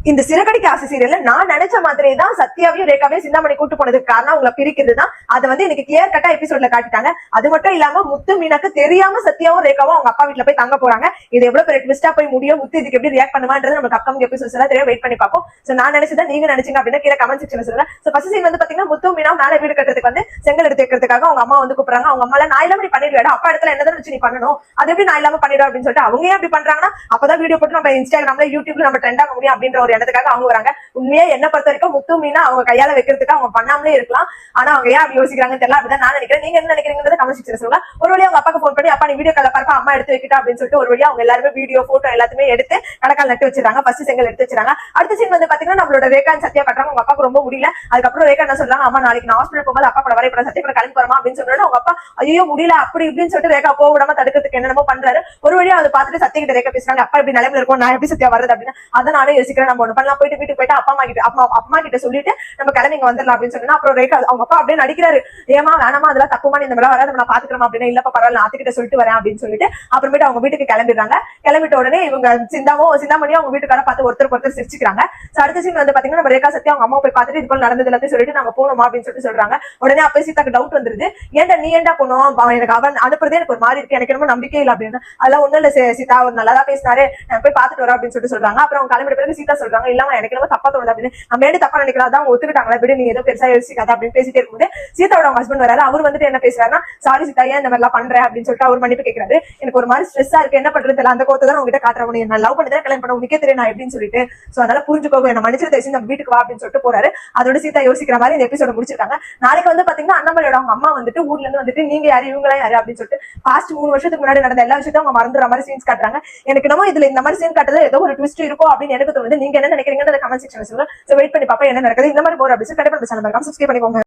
இந்த சிறகடிக்க ஆசை சீரியல்ல நான் நினைச்ச மாதிரியே தான் சத்யாவையும் ரேகாவையும் சிந்தாமணி கூட்டு போனதுக்கு காரணம் உங்களை பிரிக்கிறது தான். அதை வந்து எனக்கு கிளியர் கட்டா எபிசோட்ல காட்டிட்டாங்க. அது மட்டும் இல்லாம முத்து மீனாக்கு தெரியாம சத்யாவும் ரேகாவும் அவங்க அப்பா வீட்டுல போய் தங்க போறாங்க. இது எவ்வளவு பெரிய ட்விஸ்டா போய் முடியும், முத்து இதுக்கு எப்படி ரியாக்ட் பண்ணுவான்றது நமக்கு அப்கமிங் எபிசோட்ஸ் எல்லாம் தெரிய வெயிட் பண்ணி பார்ப்போம். சோ நான் நினைச்சதா நீங்க நினைச்சீங்க அப்படின்னா கீழே கமெண்ட் செக்ஷன்ல சொல்லுங்க. சோ ஃபர்ஸ்ட் சீன் வந்து பாத்தீங்கன்னா முத்து மீனா மேல வீடு கட்டுறதுக்கு வந்து செங்கல் எடுத்து வைக்கிறதுக்காக அவங்க அம்மா வந்து கூப்பிடுறாங்க. அவங்க அம்மா நான் இல்லாம நீ பண்ணிடுவேடா, அப்பா இடத்துல என்னதான் வச்சு நீ பண்ணணும், அது எப்படி நான் இல்லாம பண்ணிடுவேன் அப்படின்னு சொல்லிட்டு அவங்க ஏன் அப்படி பண்றாங்கன்னா அப்பதான் வீடியோ போட்டு நம்ம இன்ஸ்டாகிராம்ல யூடியூப்ல நம்ம ட்ரெண்ட் ஆக முடியும் அப்படின்ற ஒரு இடத்துக்காக அவங்க வராங்க. உண்மையா என்ன பொறுத்த வரைக்கும் முத்து மீனா அவங்க கையால வைக்கிறதுக்கு அவங்க பண்ணாமலே இருக்கலாம். ஆனா அவங்க ஏன் அப்படி யோசிக்கிறாங்கன்னு தெரியல. அப்படிதான் நான் நினைக்கிறேன். நீங்க என்ன நினைக்கிறீங்கன்றத கமெண்ட் செக்ஷன்ல சொல்லுங்க. ஒரு வழியா அவங்க அப்பாக்கு போன் பண்ணி அப்பா நீ வீடியோ கால பார்ப்பா அம்மா எடுத்து வைக்கிட்டா அப்படின்னு சொல்லிட்டு ஒரு வழியா அவங்க எல்லாருமே வீடியோ போட்டோ எல்லாத்தையுமே எடுத்து கடக்கால் நட்டு வச்சிருக்காங்க. ஃபர்ஸ்ட் செங்கல் எடுத்து வச்சிருக்காங்க. அடுத்த சீன் வந்து பாத்தீங்கன்னா நம்மளோட ரேகா சத்யா கட்டுறாங்க. அவங்க அப்பாக்கு ரொம்ப முடியல. அதுக்கப்புறம் ரேகா என்ன சொல்றாங்க, அம்மா நாளைக்கு நான் ஹாஸ்பிட்டல் போகும்போது அப்பா கூட வரைப்பட சத்யா கூட கிளம்பி போறமா அப்படின்னு சொல்றாரு. அவங்க அப்பா ஐயோ முடியல அப்படி இப்படின்னு சொல்லிட்டு ரேகா போக விடாம தடுக்கிறதுக்கு என்னென்னமோ பண்றாரு. ஒரு வழியா அதை பார்த்துட்டு சத்யா கிட்ட ரேகா பேசுறாங்க, அப்பா இப்படி நிலைமையில இருக்கும் நான் எப்படி சத்யா வருது அப்படின்னு. அதை நானே யோசிக்கிறேன். நம்ம ஒண்ணு பண்ணலாம், போயிட்டு வீட்டுக்கு போயிட்டு அப்பா கிட்ட சொல்லிட்டு நம்ம கிளம்பி இங்க வந்துடலாம் அப்படின்னு சொன்னா அப்புறம் ரேகா அவங்க அப்பா அப்படியே நடிக்கிறாரு. ஏமா வேணாமா அதெல்லாம் தப்புமா இந்த மாதிரி வராது நான் பாத்துக்கிறோம் அப்படின்னு. இல்லப்பா பரவாயில்ல ஆத்துக்கிட்ட சொல்லிட்டு வரேன் அப்படின்னு சொல்லிட்டு அப்புறமேட்டு அவங்க வீட்டுக்கு கிளம்பிடுறாங்க. கிளம்பிட்ட உடனே இவங்க சிந்தாமணியும் அவங்க வீட்டுக்கார பார்த்து ஒருத்தர் சிரிச்சுக்கிறாங்க. அடுத்த சீன் வந்து பாத்தீங்கன்னா நம்ம ரேகா சத்யா அவங்க அம்மா போய் பார்த்துட்டு இது போல நடந்தது எல்லாத்தையும் சொல்லிட்டு நாங்க போனோமா அப்படின்னு சொல்லிட்டு சொல்றாங்க. உடனே அப்ப சீதாக்கு டவுட் வந்துருது, ஏன்டா நீ ஏன்டா போனோம், எனக்கு அவன் அனுப்புறதே எனக்கு ஒரு மாதிரி இருக்கு, எனக்கு என்னமோ நம்பிக்கை இல்லை அப்படின்னு. அதெல்லாம் ஒண்ணு இல்ல சீதா ஒரு நல்லாதான் பேசினாரு, நான் போய் பாத்துட்டு வரேன் அப்படின்னு சொல்லிட்டு சொல்றாங்க. அப்புறம் அவங்க கிளம்பிட்ட பிறகு சீதா சொல்றாங்க, இல்லாம எனக்கு என்னமோ தப்பா தோணுது அப்படின்னு. நம்ம ஏன் தப்பா நினைக்கிறதா அவங்க ஒத்துக்கிட்டாங்களா விட நீ ஏதோ பெருசா யோசிக்காத அப்படின்னு பேசிட்டே இருக்கும்போது சீதாவோட அவங்க ஹஸ்பண்ட் வராரு. அவர் வந்துட்டு என்ன பேசுறாருன்னா சாரி சீதா ஏன் இந்த மாதிரி எல்லாம் பண்றேன் அப்படின்னு சொல்லிட்டு அவர் மன்னிப்பு கேட்கிறாரு. எனக்கு ஒரு மாதிரி ஸ்ட்ரெஸ்ஸா இருக்கு, என்ன பண்றது தெரியல, அந்த கோத்தை தான் உங்ககிட்ட காட்டுறவங்க நான் லவ் பண்ணி தான் கல்யாணம் பண்ண உனக்கே தெரியும் நான் எப்படின்னு சொல்லிட்டு சோ அதனால புரிஞ்சுக்கோங்க என்ன மன்னிச்சு தயவுசெய்து நம்ம வீட்டுக்கு வா அப்படின்னு சொல்லிட்டு போறாரு. அதோட சீதா யோசிக்கிற மாதிரி இந்த எபிசோட முடிச்சிருக்காங்க. நாளைக்கு வந்து பாத்தீங்கன்னா அண்ணாமலையோட அவங்க அம்மா வந்துட்டு ஊர்ல இருந்து வந்துட்டு நீங்க யாரு இவங்களா யாரு அப்படின்னு சொல்லிட்டு பாஸ்ட் 3 வருஷத்துக்கு முன்னாடி நடந்த எல்லா விஷயத்தையும் அவங்க மறந்துற மாதிரி சீன்ஸ் காட்டுறாங்க. எனக்கு நம்ம இதுல இந்த மாதிரி சீன் காட்டுறது ஏதோ ஒரு ட்விஸ்ட் இருக்கும் அப்படின்னு எனக்கு தோணுது. நீங்க என்ன நினைக்கிறீங்கன்னு கமெண்ட் செக்ஷன்ல சொல்லுங்க. வெயிட் பண்ணி பாப்பா என்ன நடக்குது. இந்த மாதிரி போற அப்படின்னு கண்டிப்பா சப்ஸ்கிரைப் பண்ணிக்கோங்க.